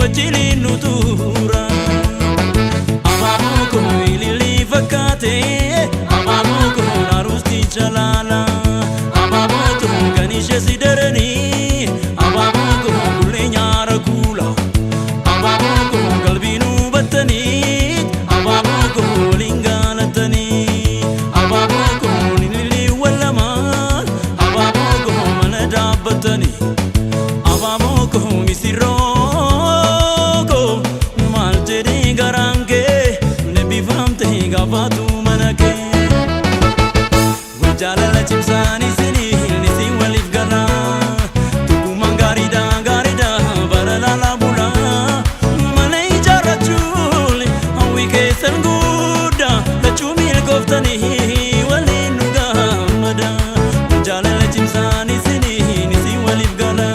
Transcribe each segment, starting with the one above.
wajjili nutura Ababoko ilili fakate Ababoko narusti chalala Ababoko kanishe sidereni Ababoko kulle nyara kula Ababoko kalbinu batani Ababoko lingalatani Ababoko ilili walaman Ababoko manadabatani Ababoko misiroko malte garange nebi famte gafatu manake wajala la chimsani sini nisi walif gala tukuma garida barala la bula malay jarachuli awike sanguda la chumil goftani walinuga mada wajala la chimsani sini nisi walif gala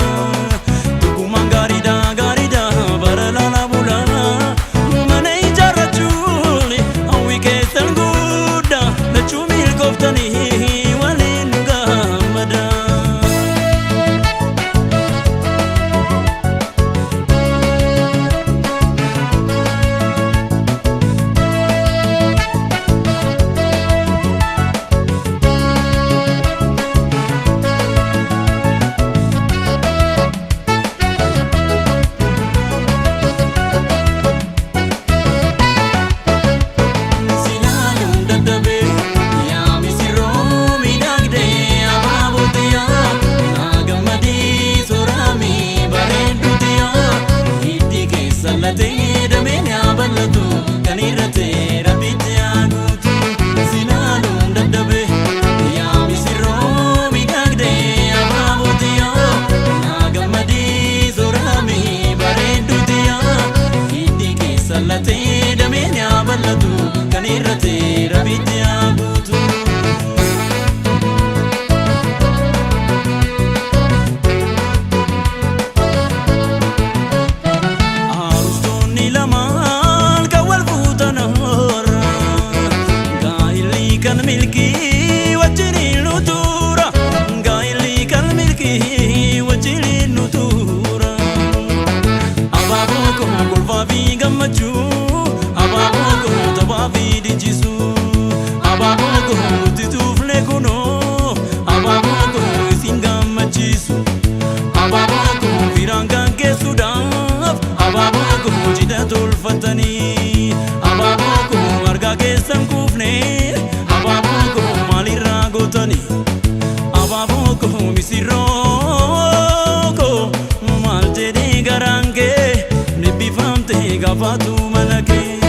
Gafatu manake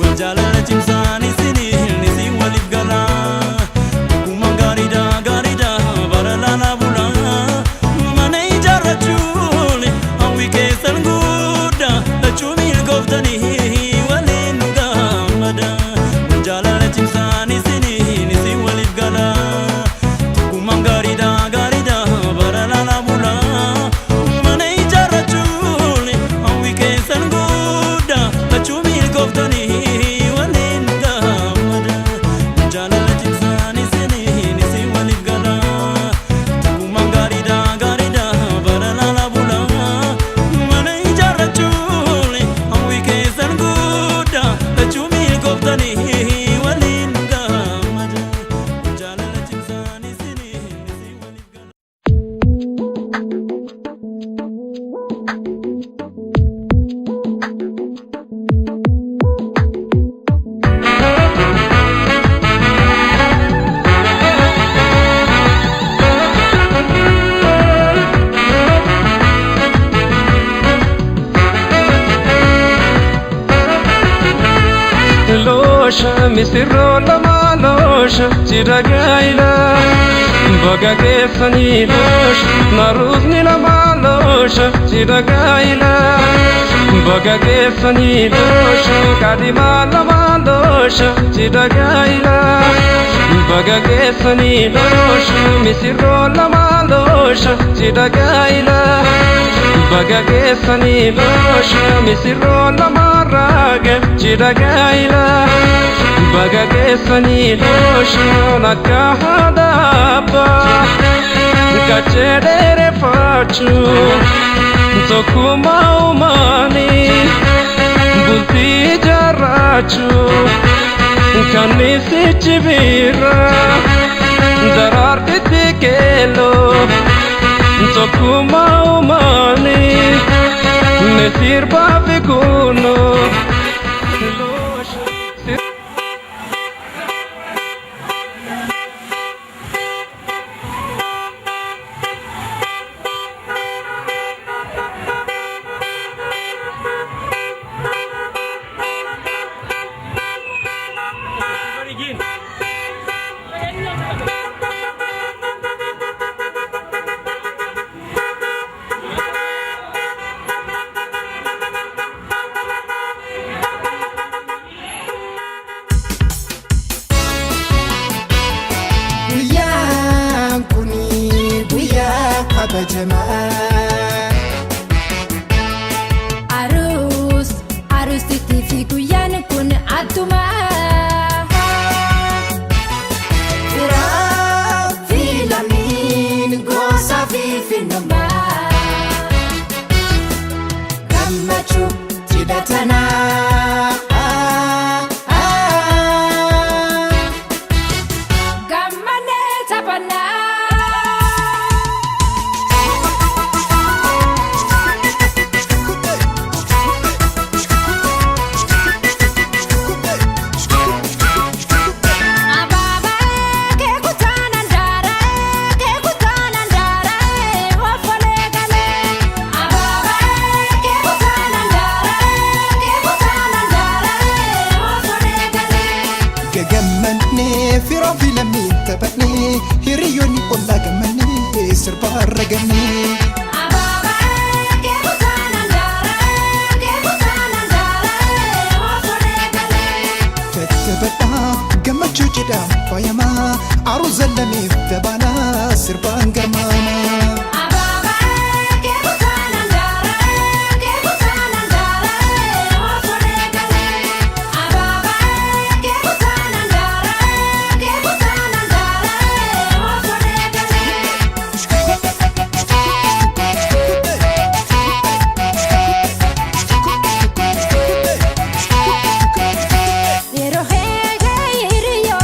wajala la chimsani sini nisi walif gala kuma garida barala la bula manay jarachuli awike sanguda la chumil goftani walinuga mada wajala la chimsani sini nisi walif gala kuma garida barala la bula manay jarachuli sanguda la chumil goftani walinuga mada jala la chimsani sini nisi walif gala tukuma garida barala la bula manay jarachuli awike sanguda la chumil goftani walinuga mada jala la chimsani sini nisi walif gala misirro lama losha chiragaila baga gefani losh naruzni lama losha chiragaila baga gefani losh kadima lama losha chiragaila baga gefani losh misirro lama losha chiragaila baga gefani losh misirro lama raga chiragaila baga gefani losh nakahadaba Kachere fachu Zokuma umani Bulti jarachu Kanisi chibira Dararti tikelo Zokuma umani Nesir babi kuno Arus titifi guyan kun atuma Fira filamin gosa fifinuma Gammachu tidatana Gammane tapana Fira filamin tapani hiriyoni olla gamani sirba ragani Ababa ke butanandara wafone gale Fatabata gamachu jida fayama aruzallami tabana sirba garmama Ababa ke butanandara wafone gale Ababa ke butanandara wafone gale Yero hiriyo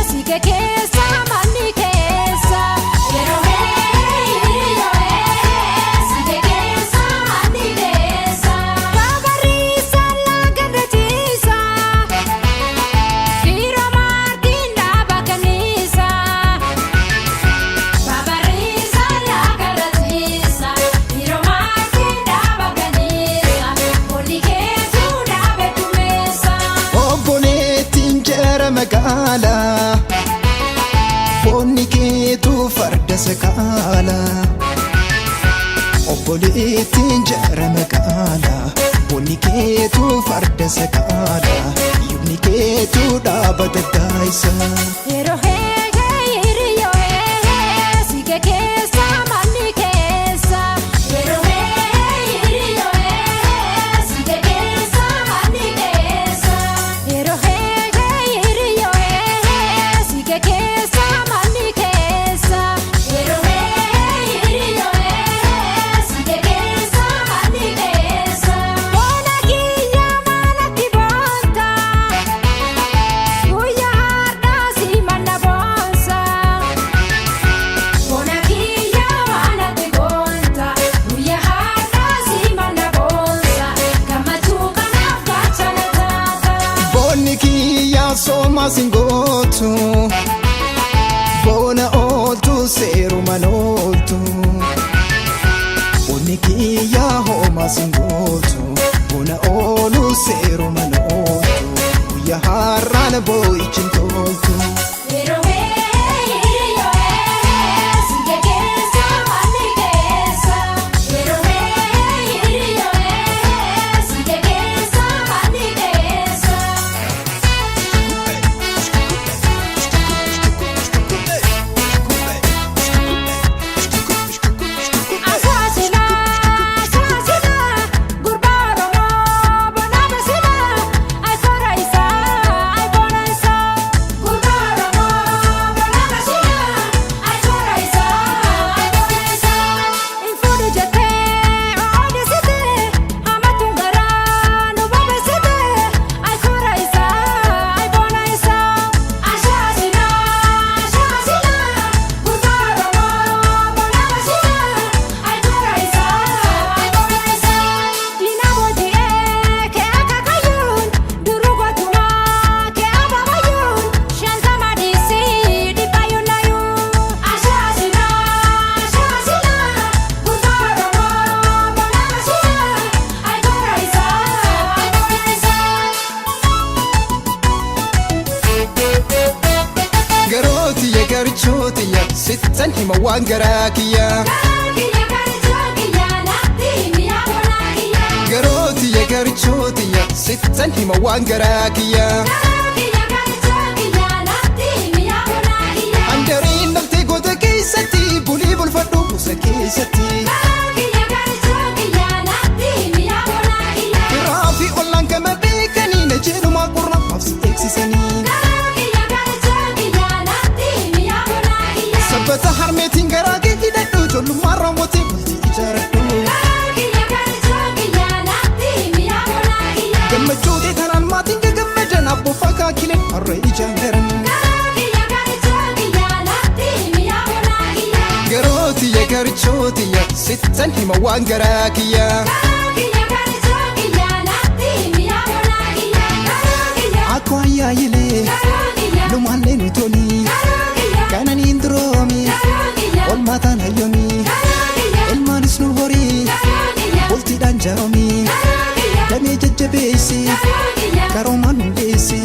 sige kesa mani kesa Yero hiriyo sige kesa mani kesa Babarisa lagarratisa Hiro martinda bakanisa Babarisa lagarratisa Hiro martinda bakanisa Poliketu dabe kumesa Obboleettiin jara magaala Boonni keetu farda sakaala Obboleettiin jara magaala Boonni keetu farda sakaala Yubni keetu dhaabata daayisa Yero hiriyo sige kesa mani kesa Yero hiriyo sige kesa mani kesa Yero hiriyo sige kesa mani kesa Yero hiriyo sige kesa mani kesa Bona kiyya mana tibonta Guya harda si mana bonsa Bona kiyya mana tibonta Guya harda si mana bonsa Gammachu kanaaf gaachana taata Boonni kiyyaa sooma singootu Boona ooltu seeruma nooltu Boonni kiyyaa hooma singootu Boona oolu seeruma nooltu Guyyaa har'aan boo'ichin tooltu Yero hiriyo sige kesa mani kesa Yero hiriyo sige kesa mani kesa garaa kiyyaa garooti ya garchooti ya sittan hima waan garaa kiyyaa handariin namtee goota keessatti bulii bulfadhu buusa keessatti raafi ollaan kama beekanii na jedhumaa qurna maafsi eegsisanii sabbata harmeetiin garaa kee hidhadhu ijoollummaa raawwatee bultii ijaaradhu gammachuu tanaan maatiin gagammadan abboof akaakileen harree ijaan garan garooti ya garchooti ya sittan hima waan garaa kiyyaa akkoo ayyaayilee lumaallee nutonii kananiin duroomi olmaataan hayyoomii ilmaanis nu horii bultiidhaan jaaromii damee jajjabeessi karoomaan hundeessi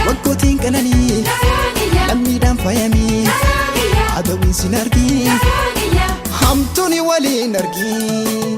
waggootiin qananii lammiidhaan faayamii adawiin sin argii hamtuuni waliin argii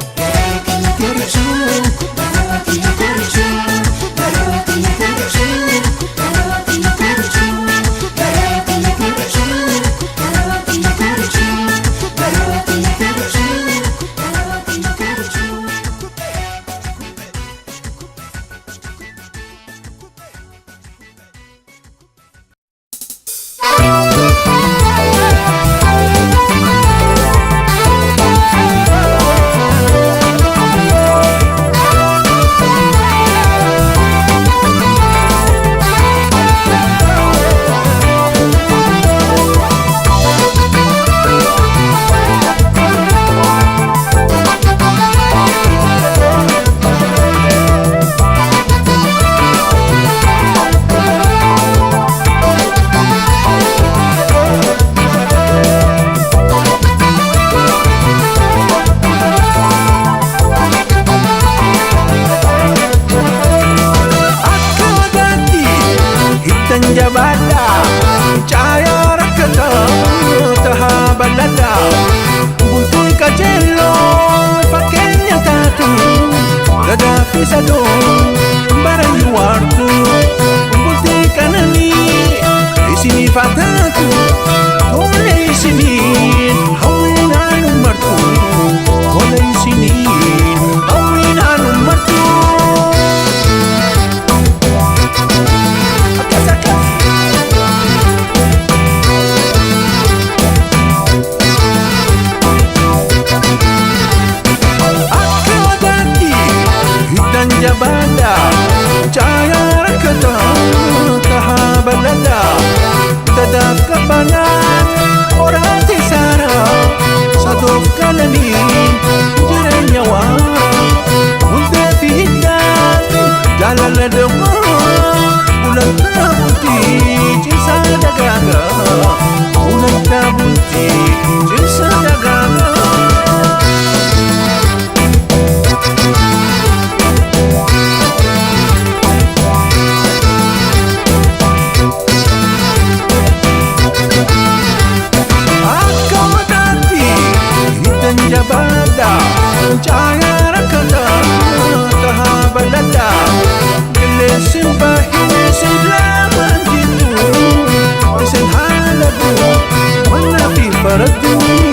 Para tu